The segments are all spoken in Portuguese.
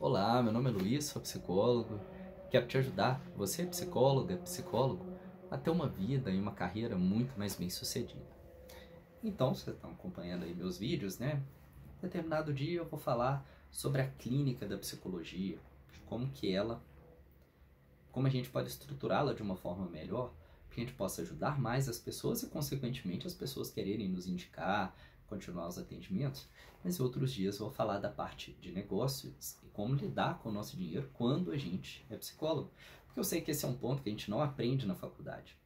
Olá, meu nome é Luiz, sou psicólogo. Quero te ajudar, você é psicóloga, psicólogo, a ter uma vida e uma carreira muito mais bem-sucedida. Então, vocês estão acompanhando aí meus vídeos, né? Em determinado dia eu vou falar sobre a clínica da psicologia, como a gente pode estruturá-la de uma forma melhor, para que a gente possa ajudar mais as pessoas e, consequentemente, as pessoas quererem nos indicar, continuar os atendimentos. Mas em outros dias eu vou falar da parte de negócios e como lidar com o nosso dinheiro quando a gente é psicólogo. Porque eu sei que esse é um ponto que a gente não aprende na faculdade.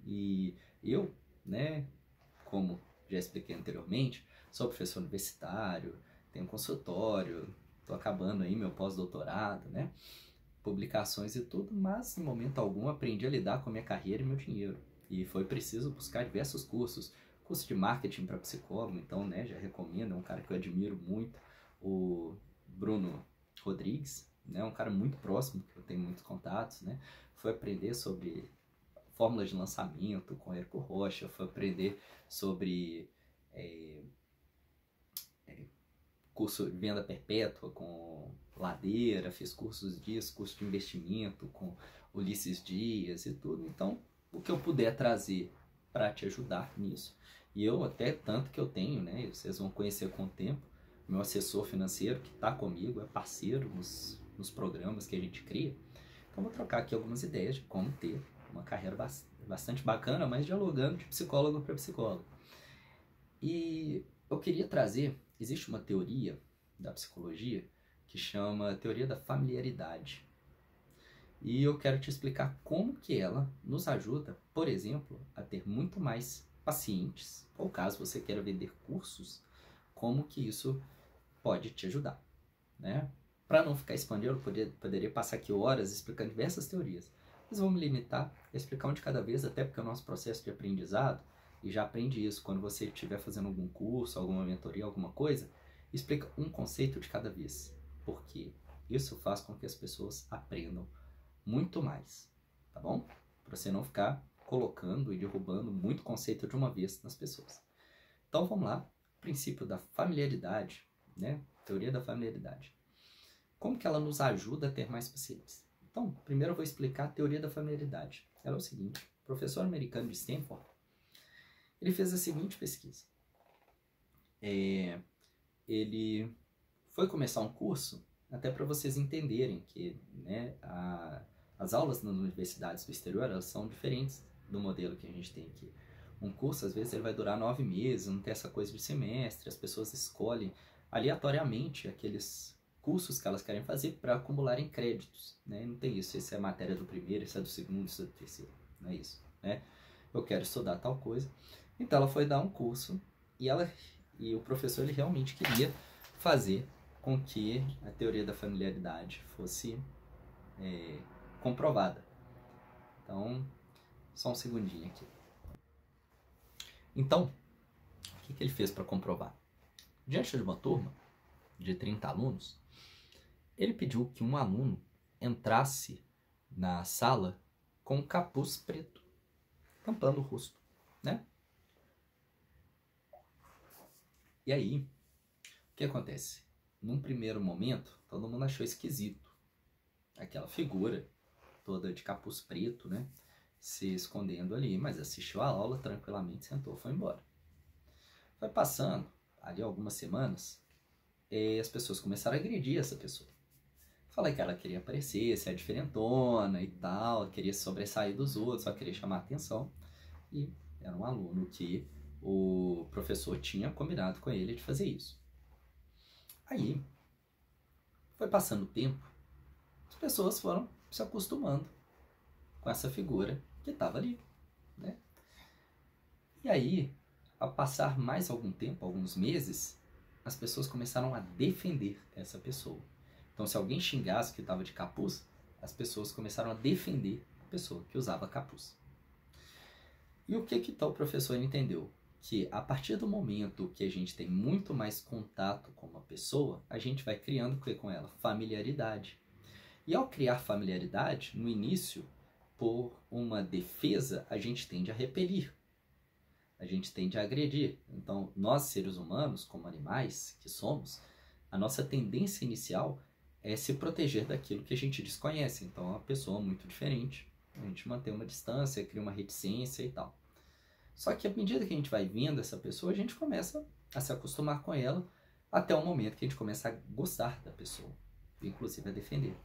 E eu, né, como já expliquei anteriormente, sou professor universitário, tenho um consultório, estou acabando aí meu pós-doutorado, né? Publicações e tudo, mas em momento algum aprendi a lidar com a minha carreira e meu dinheiro. E foi preciso buscar diversos cursos, curso de marketing para psicólogo, então, né, já recomendo, é um cara que eu admiro muito, o Bruno Rodrigues, né, um cara muito próximo, que eu tenho muitos contatos, né, foi aprender sobre fórmulas de lançamento com Érico Rocha, foi aprender sobre curso de venda perpétua com Ladeira, fiz cursos disso, curso de investimento com Ulisses Dias e tudo. Então, o que eu puder trazer para te ajudar nisso. E eu até tanto que eu tenho, né? Vocês vão conhecer com o tempo, meu assessor financeiro que está comigo, é parceiro nos programas que a gente cria. Então, vou trocar aqui algumas ideias de como ter uma carreira bastante bacana, mas dialogando de psicólogo para psicólogo. E eu queria trazer, existe uma teoria da psicologia que chama teoria da familiaridade. E eu quero te explicar como que ela nos ajuda, por exemplo, a ter muito mais pacientes, ou caso você queira vender cursos, como que isso pode te ajudar, né? Para não ficar expandindo, eu poderia passar aqui horas explicando diversas teorias, mas vou me limitar a explicar um de cada vez, até porque o nosso processo de aprendizado, e já aprende isso, quando você estiver fazendo algum curso, alguma mentoria, alguma coisa, explica um conceito de cada vez, porque isso faz com que as pessoas aprendam muito mais, tá bom? Para você não ficar colocando e derrubando muito conceito de uma vez nas pessoas. Então vamos lá, princípio da familiaridade, né? Teoria da familiaridade. Como que ela nos ajuda a ter mais pacientes? Então, primeiro eu vou explicar a teoria da familiaridade. Ela é o seguinte, o professor americano de Stanford, ele fez a seguinte pesquisa. Ele foi começar um curso, até para vocês entenderem que, né, as aulas nas universidades do exterior, elas são diferentes do modelo que a gente tem aqui. Um curso, às vezes, ele vai durar 9 meses, não tem essa coisa de semestre, as pessoas escolhem aleatoriamente aqueles cursos que elas querem fazer para acumularem créditos, né? Não tem isso, essa é a matéria do primeiro, essa é do segundo, essa é do terceiro, não é isso, né? Eu quero estudar tal coisa. Então ela foi dar um curso e o professor ele realmente queria fazer com que a teoria da familiaridade fosse comprovada. Então, só um segundinho aqui. Então, o que ele fez para comprovar? Diante de uma turma de 30 alunos, ele pediu que um aluno entrasse na sala com um capuz preto, tampando o rosto, né? E aí, o que acontece? Num primeiro momento, todo mundo achou esquisito aquela figura toda de capuz preto, né? Se escondendo ali, mas assistiu a aula tranquilamente, sentou, foi embora. Foi passando ali algumas semanas, e as pessoas começaram a agredir essa pessoa. Falei que ela queria aparecer, ser a diferentona e tal, queria se sobressair dos outros, só queria chamar a atenção. E era um aluno que o professor tinha combinado com ele de fazer isso. Aí, foi passando o tempo, as pessoas foram se acostumando com essa figura que estava ali, né? E aí, ao passar mais algum tempo, alguns meses, as pessoas começaram a defender essa pessoa. Então, se alguém xingasse que estava de capuz, as pessoas começaram a defender a pessoa que usava capuz. E o que tal professor entendeu? Que a partir do momento que a gente tem muito mais contato com uma pessoa, a gente vai criando o que com ela? Familiaridade. E ao criar familiaridade, no início, por uma defesa, a gente tende a repelir. A gente tende a agredir. Então, nós seres humanos, como animais que somos, a nossa tendência inicial é se proteger daquilo que a gente desconhece. Então, é uma pessoa muito diferente, a gente mantém uma distância, cria uma reticência e tal. Só que à medida que a gente vai vendo essa pessoa, a gente começa a se acostumar com ela até o momento que a gente começa a gostar da pessoa, inclusive a defender.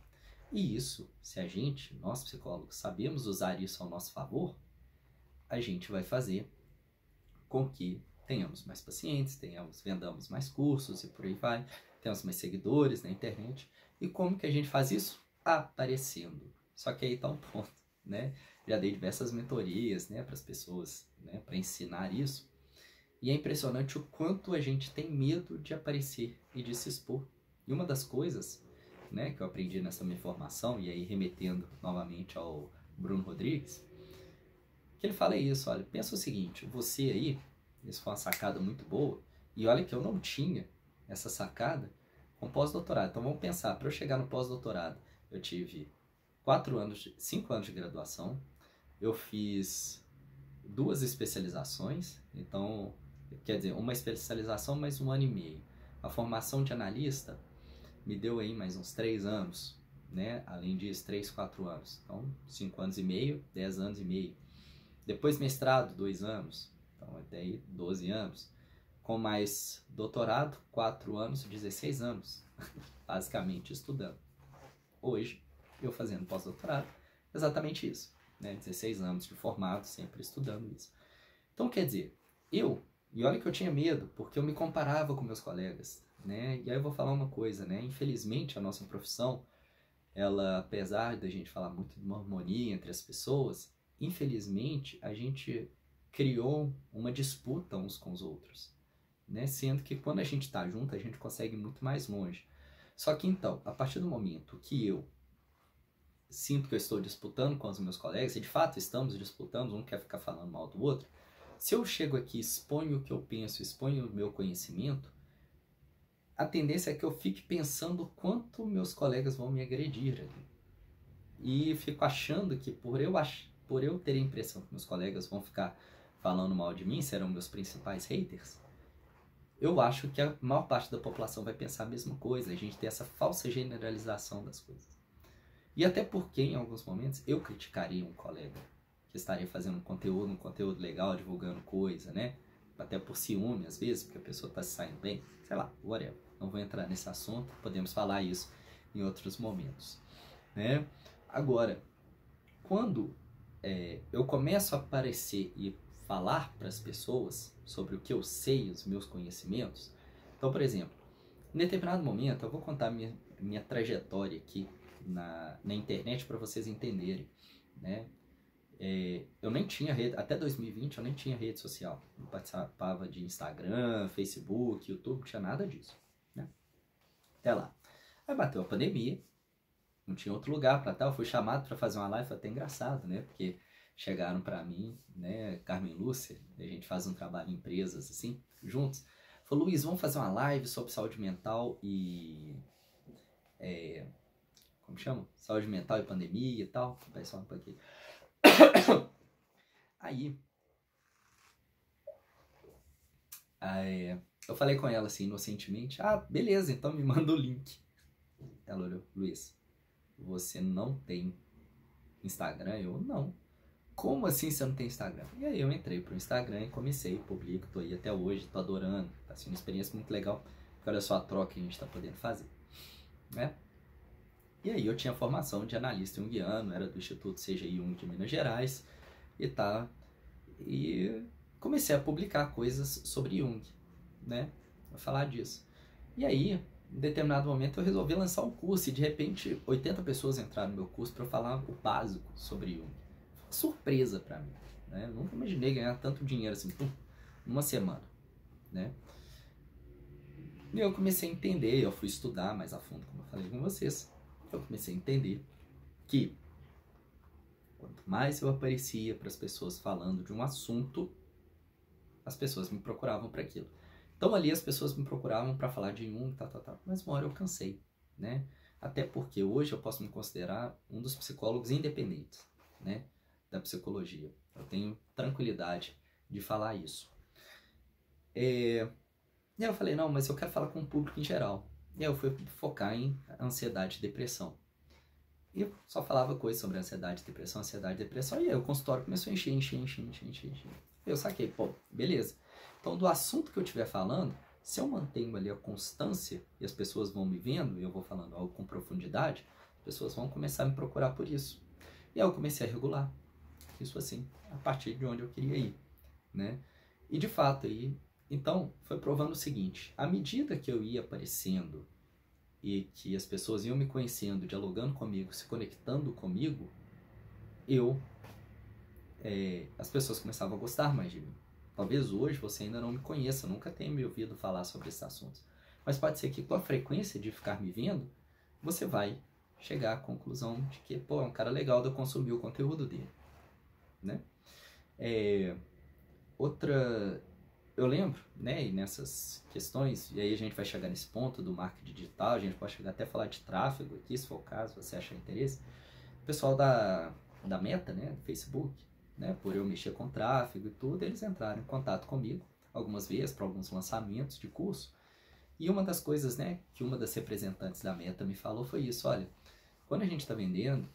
E isso, se a gente, nós psicólogos, sabemos usar isso ao nosso favor, a gente vai fazer com que tenhamos mais pacientes, vendamos mais cursos e por aí vai, tenhamos mais seguidores na internet. E como que a gente faz isso? Aparecendo. Só que aí tá um ponto, né? Já dei diversas mentorias, né, para as pessoas, né, para ensinar isso. E é impressionante o quanto a gente tem medo de aparecer e de se expor. E uma das coisas, né, que eu aprendi nessa minha formação, e aí remetendo novamente ao Bruno Rodrigues, que ele fala isso, olha, pensa o seguinte, você aí, isso foi uma sacada muito boa, e olha que eu não tinha essa sacada com pós-doutorado. Então vamos pensar, para eu chegar no pós-doutorado, eu tive 5 anos de graduação, eu fiz 2 especializações, então, quer dizer, uma especialização mais 1 ano e meio. A formação de analista me deu aí mais uns 3 anos, né? Além disso, 3, 4 anos. Então, 5 anos e meio, 10 anos e meio. Depois mestrado, 2 anos, então até aí 12 anos. Com mais doutorado, 4 anos, 16 anos, basicamente estudando. Hoje, eu fazendo pós-doutorado, exatamente isso, né? 16 anos de formado, sempre estudando isso. Então, quer dizer, e olha que eu tinha medo, porque eu me comparava com meus colegas, né? E aí eu vou falar uma coisa, né? Infelizmente, a nossa profissão, ela, apesar da gente falar muito de uma harmonia entre as pessoas, infelizmente, a gente criou uma disputa uns com os outros, né? Sendo que quando a gente está junto, a gente consegue ir muito mais longe. Só que então, a partir do momento que eu sinto que eu estou disputando com os meus colegas, e de fato estamos disputando, um quer ficar falando mal do outro, se eu chego aqui, exponho o que eu penso, exponho o meu conhecimento, a tendência é que eu fique pensando quanto meus colegas vão me agredir ali. E fico achando que por eu ter a impressão que meus colegas vão ficar falando mal de mim, serão meus principais haters, eu acho que a maior parte da população vai pensar a mesma coisa, a gente tem essa falsa generalização das coisas. E até porque, em alguns momentos, eu criticaria um colega que estaria fazendo um conteúdo legal, divulgando coisa, né? Até por ciúme, às vezes, porque a pessoa está se saindo bem. Sei lá, whatever. Não vou entrar nesse assunto, podemos falar isso em outros momentos, né? Agora, quando eu começo a aparecer e falar para as pessoas sobre o que eu sei, os meus conhecimentos, então, por exemplo, em determinado momento, eu vou contar minha trajetória aqui na internet para vocês entenderem, né? Eu nem tinha rede, até 2020 eu nem tinha rede social, não participava de Instagram, Facebook, YouTube, não tinha nada disso, né? Até lá. Aí bateu a pandemia, não tinha outro lugar para estar, eu fui chamado para fazer uma live, foi até engraçado, né? Porque chegaram para mim, né, Carmen Lúcia, a gente faz um trabalho em empresas assim, juntos, falou, Luiz, vamos fazer uma live sobre saúde mental e... como chama? Saúde mental e pandemia e tal. Vai só um pouquinho. Aí, eu falei com ela assim, inocentemente, beleza, então me manda o link. Ela olhou, Luiz, você não tem Instagram? Eu, não. Como assim você não tem Instagram? E aí eu entrei pro Instagram e comecei, publico, tô aí até hoje, tô adorando, tá sendo uma experiência muito legal, porque olha só a troca que a gente tá podendo fazer, né? E aí eu tinha formação de analista junguiano, era do Instituto CGI Jung de Minas Gerais, e comecei a publicar coisas sobre Jung, né? Vou falar disso. E aí, em determinado momento, eu resolvi lançar um curso e de repente 80 pessoas entraram no meu curso para eu falar o básico sobre Jung. Foi uma surpresa para mim, né? Eu nunca imaginei ganhar tanto dinheiro assim, numa semana, né? E eu comecei a entender, eu fui estudar mais a fundo, como eu falei com vocês. Eu comecei a entender que quanto mais eu aparecia para as pessoas falando de um assunto, as pessoas me procuravam para aquilo. Então ali as pessoas me procuravam para falar de Jung, mas uma hora eu cansei, né? Até porque hoje eu posso me considerar um dos psicólogos independentes, né, da psicologia. Eu tenho tranquilidade de falar isso. E aí eu falei, não, mas eu quero falar com o público em geral. E aí eu fui focar em ansiedade e depressão. E eu só falava coisas sobre ansiedade, depressão, e aí o consultório começou a encher. Eu saquei, pô, beleza. Então, do assunto que eu estiver falando, se eu mantenho ali a constância e as pessoas vão me vendo, e eu vou falando algo com profundidade, as pessoas vão começar a me procurar por isso. E aí eu comecei a regular isso assim, a partir de onde eu queria ir, né? E de fato, aí, então, foi provando o seguinte, à medida que eu ia aparecendo e que as pessoas iam me conhecendo, dialogando comigo, se conectando comigo, as pessoas começavam a gostar mais de mim. Talvez hoje você ainda não me conheça, nunca tenha me ouvido falar sobre esses assuntos. Mas pode ser que com a frequência de ficar me vendo, você vai chegar à conclusão de que, pô, é um cara legal de eu consumir o conteúdo dele, né? Eu lembro, né, e nessas questões, e aí a gente vai chegar nesse ponto do marketing digital, a gente pode chegar até a falar de tráfego aqui, se for o caso, você achar interesse. O pessoal da Meta, né, do Facebook, né, por eu mexer com tráfego e tudo, eles entraram em contato comigo algumas vezes para alguns lançamentos de curso. E uma das coisas, né, que uma das representantes da Meta me falou foi isso, olha, quando a gente está vendendo,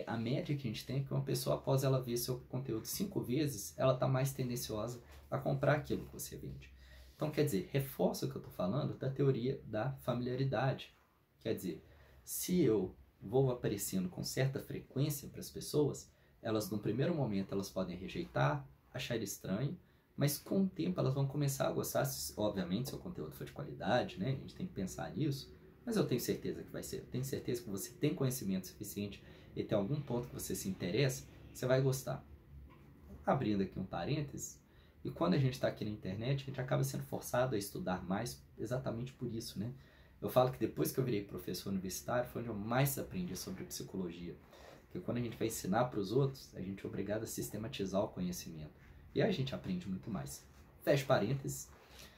a média que a gente tem é que uma pessoa, após ela ver seu conteúdo 5 vezes, ela está mais tendenciosa a comprar aquilo que você vende. Então, quer dizer, reforça o que eu estou falando da teoria da familiaridade. Quer dizer, se eu vou aparecendo com certa frequência para as pessoas, elas no primeiro momento elas podem rejeitar, achar estranho, mas com o tempo elas vão começar a gostar, obviamente se o conteúdo for de qualidade, né? A gente tem que pensar nisso, mas eu tenho certeza que vai ser. Eu tenho certeza que você tem conhecimento suficiente e tem algum ponto que você se interessa, você vai gostar. Abrindo aqui um parênteses, e quando a gente está aqui na internet, a gente acaba sendo forçado a estudar mais exatamente por isso, né? Eu falo que depois que eu virei professor universitário, foi onde eu mais aprendi sobre psicologia. Porque quando a gente vai ensinar para os outros, a gente é obrigado a sistematizar o conhecimento. E aí a gente aprende muito mais. Fecha parênteses.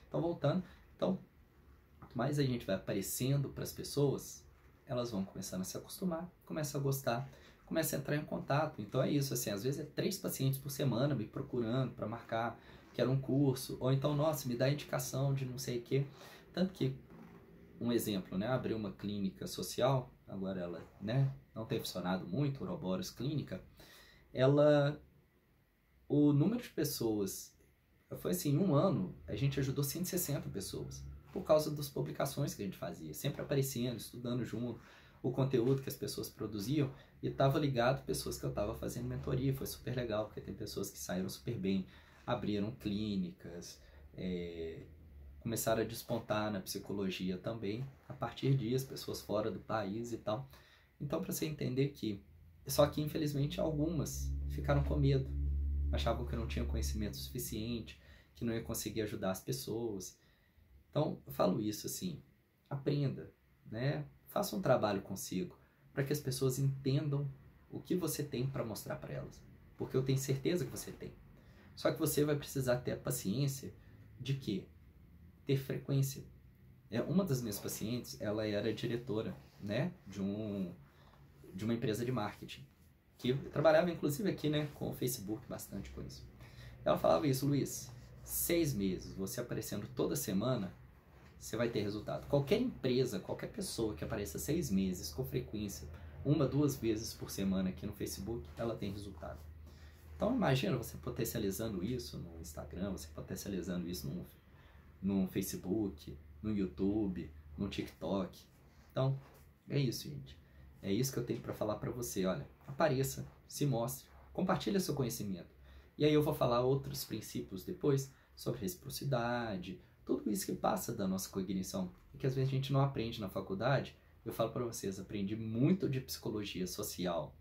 Então, voltando. Então, quanto mais a gente vai aparecendo para as pessoas, elas vão começando a se acostumar, começam a gostar, começam a entrar em contato. Então é isso, assim, às vezes é 3 pacientes por semana me procurando para marcar, quero um curso, ou então, nossa, me dá indicação de não sei o quê. Tanto que, um exemplo, né, abri uma clínica social, agora ela, né, não tem funcionado muito, Ouroboros Clínica, o número de pessoas, foi assim, em um ano, a gente ajudou 160 pessoas, por causa das publicações que a gente fazia, sempre aparecendo, estudando junto, o conteúdo que as pessoas produziam, e estava ligado a pessoas que eu estava fazendo mentoria, foi super legal, porque tem pessoas que saíram super bem, abriram clínicas, começaram a despontar na psicologia também, a partir disso, pessoas fora do país e tal. Então, para você entender que, só que infelizmente algumas ficaram com medo, achavam que não tinham conhecimento suficiente, que não ia conseguir ajudar as pessoas. Então, eu falo isso assim, aprenda, né? Faça um trabalho consigo, para que as pessoas entendam o que você tem para mostrar para elas. Porque eu tenho certeza que você tem. Só que você vai precisar ter a paciência de quê? Ter frequência. Uma das minhas pacientes, ela era diretora, né, de uma empresa de marketing, que trabalhava inclusive aqui, né, com o Facebook, bastante com isso. Ela falava isso, Luiz, 6 meses, você aparecendo toda semana, você vai ter resultado. Qualquer empresa, qualquer pessoa que apareça 6 meses com frequência, 1, 2 vezes por semana aqui no Facebook, ela tem resultado. Então imagina você potencializando isso no Instagram, você potencializando isso no Facebook, no YouTube, no TikTok. Então, é isso, gente. É isso que eu tenho para falar para você. Olha, apareça, se mostre, compartilhe seu conhecimento. E aí eu vou falar outros princípios depois sobre reciprocidade, tudo isso que passa da nossa cognição e que às vezes a gente não aprende na faculdade. Eu falo para vocês, aprendi muito de psicologia social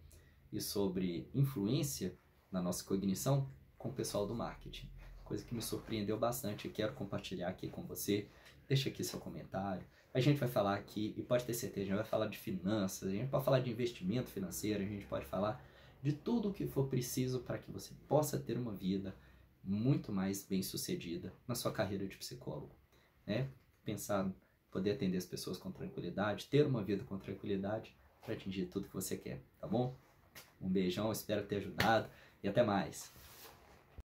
e sobre influência na nossa cognição com o pessoal do marketing. Coisa que me surpreendeu bastante e quero compartilhar aqui com você. Deixa aqui seu comentário. A gente vai falar aqui, e pode ter certeza, a gente vai falar de finanças, a gente pode falar de investimento financeiro, a gente pode falar de tudo o que for preciso para que você possa ter uma vida muito mais bem sucedida na sua carreira de psicólogo, né? Pensar, poder atender as pessoas com tranquilidade, ter uma vida com tranquilidade para atingir tudo que você quer, tá bom? Um beijão, espero ter ajudado e até mais.